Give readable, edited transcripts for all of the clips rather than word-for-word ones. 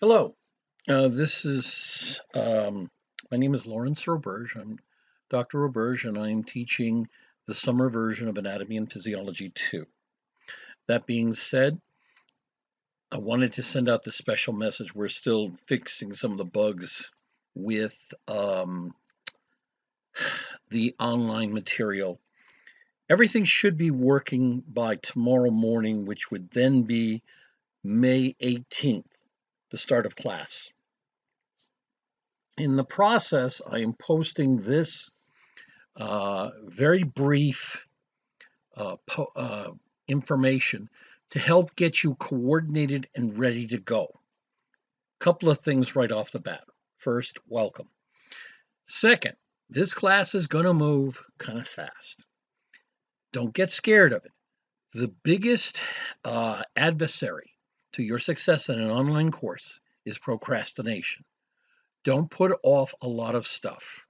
Hello. This is my name is Lawrence Roberge. I'm Dr. Roberge, and I'm teaching the summer version of Anatomy and Physiology 2. That being said, I wanted to send out this special message. We're still fixing some of the bugs with the online material. Everything should be working by tomorrow morning, which would then be May 18th, the start of class. In the process, I am posting this very brief information to help get you coordinated and ready to go. Couple of things right off the bat. First, welcome. Second, this class is going to move kind of fast. Don't get scared of it. The biggest adversary to your success in an online course is procrastination. Don't put off a lot of stuff.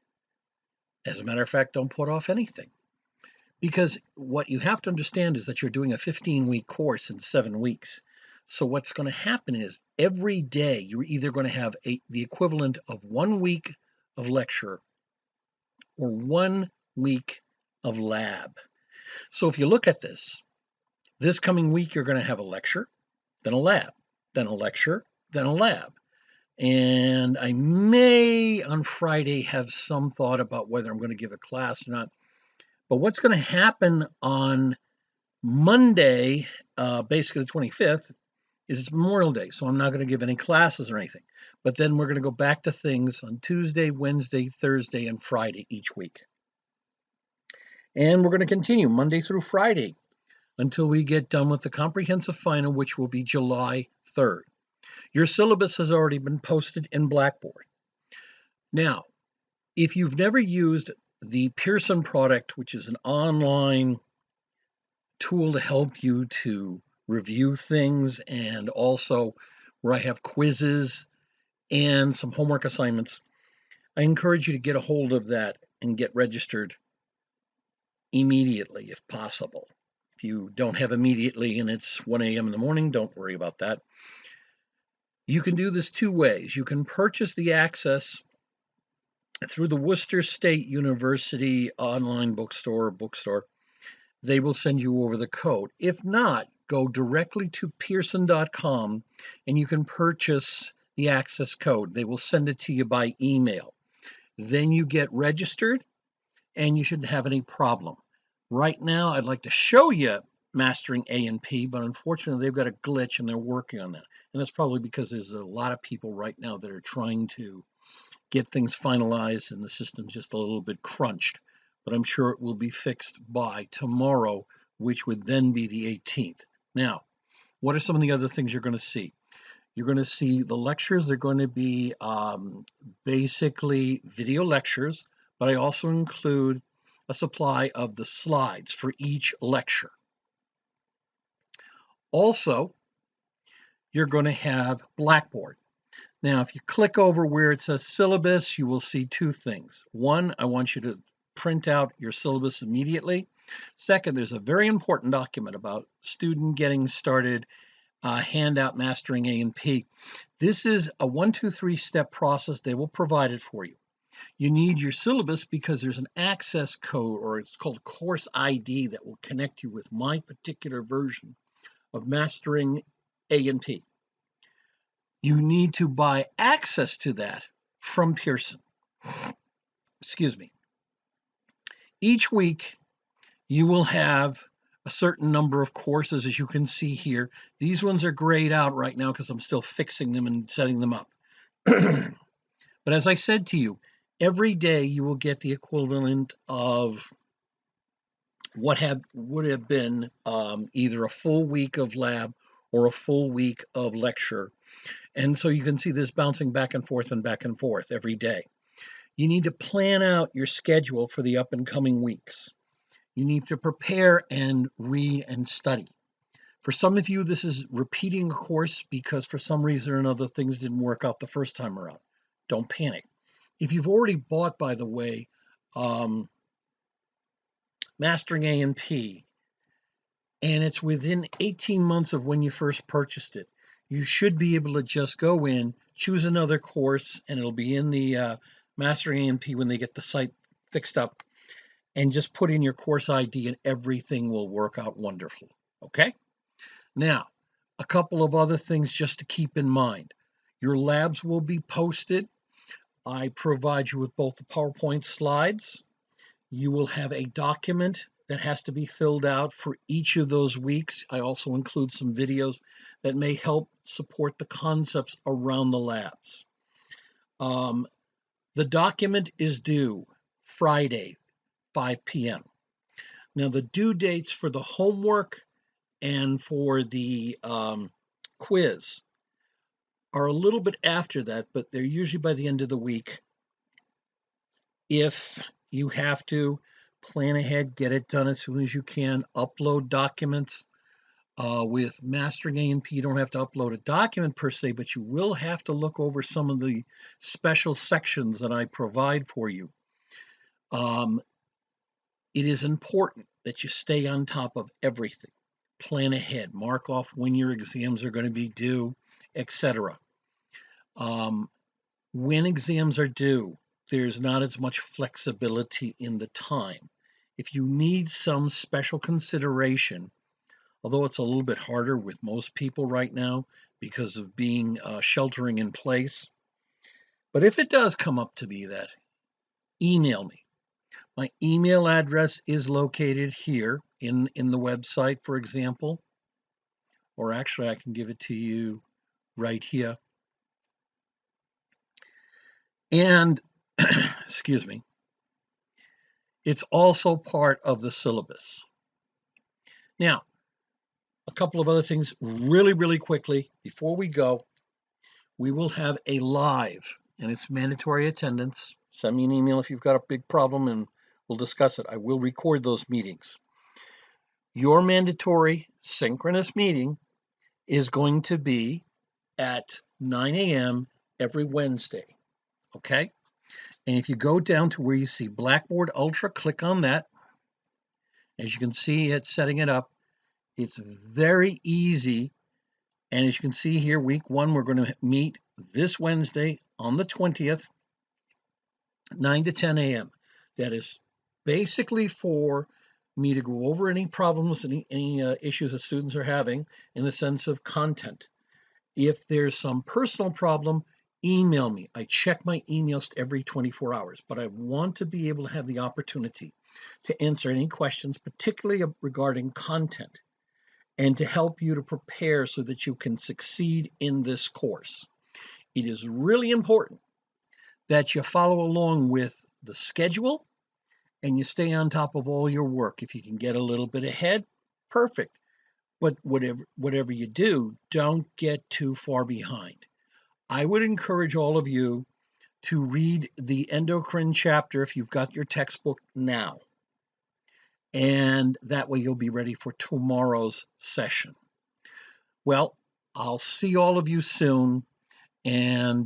As a matter of fact, don't put off anything. Because what you have to understand is that you're doing a 15-week course in 7 weeks. So what's going to happen is every day you're either going to have the equivalent of 1 week of lecture or 1 week of lab. So if you look at this coming week you're going to have a lecture, then a lab, then a lecture, then a lab. And I may on Friday have some thought about whether I'm going to give a class or not. But what's going to happen on Monday, basically the 25th, is it's Memorial Day, so I'm not going to give any classes or anything. But then we're going to go back to things on Tuesday, Wednesday, Thursday, and Friday each week. And we're going to continue Monday through Friday until we get done with the comprehensive final, which will be July 3rd. Your syllabus has already been posted in Blackboard. Now, if you've never used the Pearson product, which is an online tool to help you to review things, and also where I have quizzes and some homework assignments, I encourage you to get a hold of that and get registered immediately if possible. If you don't have immediately and it's 1 a.m. in the morning, don't worry about that. You can do this two ways. You can purchase the access through the Worcester State University online bookstore. They will send you over the code. If not, go directly to pearson.com and you can purchase the access code. They will send it to you by email. Then you get registered and you shouldn't have any problem. Right now, I'd like to show you mastering A and P, but unfortunately, they've got a glitch and they're working on that. And that's probably because there's a lot of people right now that are trying to get things finalized and the system's just a little bit crunched. But I'm sure it will be fixed by tomorrow, which would then be the 18th. Now, what are some of the other things you're going to see? You're going to see the lectures. They're going to be basically video lectures, but I also include a supply of the slides for each lecture. Also, you're going to have Blackboard. Now, if you click over where it says syllabus, you will see two things. One, I want you to print out your syllabus immediately. Second, there's a very important document about student getting started, handout mastering A and P. This is a 1, 2, 3 step process. They will provide it for you. You need your syllabus because there's an access code, or it's called course ID, that will connect you with my particular version of mastering A and P. You need to buy access to that from Pearson. Excuse me. Each week, you will have a certain number of courses, as you can see here. These ones are grayed out right now because I'm still fixing them and setting them up. But as I said to you, every day you will get the equivalent of what would have been either a full week of lab or a full week of lecture. And so you can see this bouncing back and forth every day. You need to plan out your schedule for the up and coming weeks. You need to prepare and read and study. For some of you, this is repeating a course because for some reason or another things didn't work out the first time around. Don't panic. If you've already bought, by the way, Mastering A and P, and it's within 18 months of when you first purchased it, you should be able to just go in, choose another course, and it'll be in the Mastering A&P when they get the site fixed up, and just put in your course ID and everything will work out wonderfully. Okay? Now, a couple of other things just to keep in mind. Your labs will be posted. I provide you with both the PowerPoint slides. You will have a document that has to be filled out for each of those weeks. I also include some videos that may help support the concepts around the labs. The document is due Friday, 5 p.m. Now, the due dates for the homework and for the quiz are a little bit after that, but they're usually by the end of the week. If you have to, plan ahead, get it done as soon as you can, upload documents. With Mastering A&P, you don't have to upload a document per se, but you will have to look over some of the special sections that I provide for you. It is important that you stay on top of everything. Plan ahead, mark off when your exams are going to be due, etc. When exams are due, there's not as much flexibility in the time. If you need some special consideration, although it's a little bit harder with most people right now because of being sheltering in place, but if it does come up to be that, email me. My email address is located here in the website, for example, or actually I can give it to you right here. And, excuse me, it's also part of the syllabus. Now, a couple of other things really, really quickly before we go. We will have a live, and it's mandatory attendance. Send me an email if you've got a big problem and we'll discuss it. I will record those meetings. Your mandatory synchronous meeting is going to be at 9 a.m. every Wednesday, okay? And if you go down to where you see Blackboard Ultra, click on that. As you can see, it's setting it up. It's very easy. And as you can see here, week 1, we're going to meet this Wednesday on the 20th, 9 to 10 a.m. That is basically for me to go over any problems, any issues that students are having in the sense of content. If there's some personal problem, email me. I check my emails every 24 hours, but I want to be able to have the opportunity to answer any questions, particularly regarding content, and to help you to prepare so that you can succeed in this course. It is really important that you follow along with the schedule and you stay on top of all your work. If you can get a little bit ahead, perfect. But whatever you do, don't get too far behind. I would encourage all of you to read the endocrine chapter if you've got your textbook now. And that way you'll be ready for tomorrow's session. Well, I'll see all of you soon. And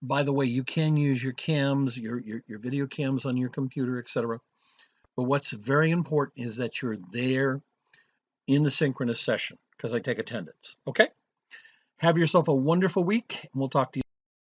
by the way, you can use your cams, your video cams on your computer, etc. But what's very important is that you're there in the synchronous session because I take attendance. Okay? Have yourself a wonderful week, and we'll talk to you.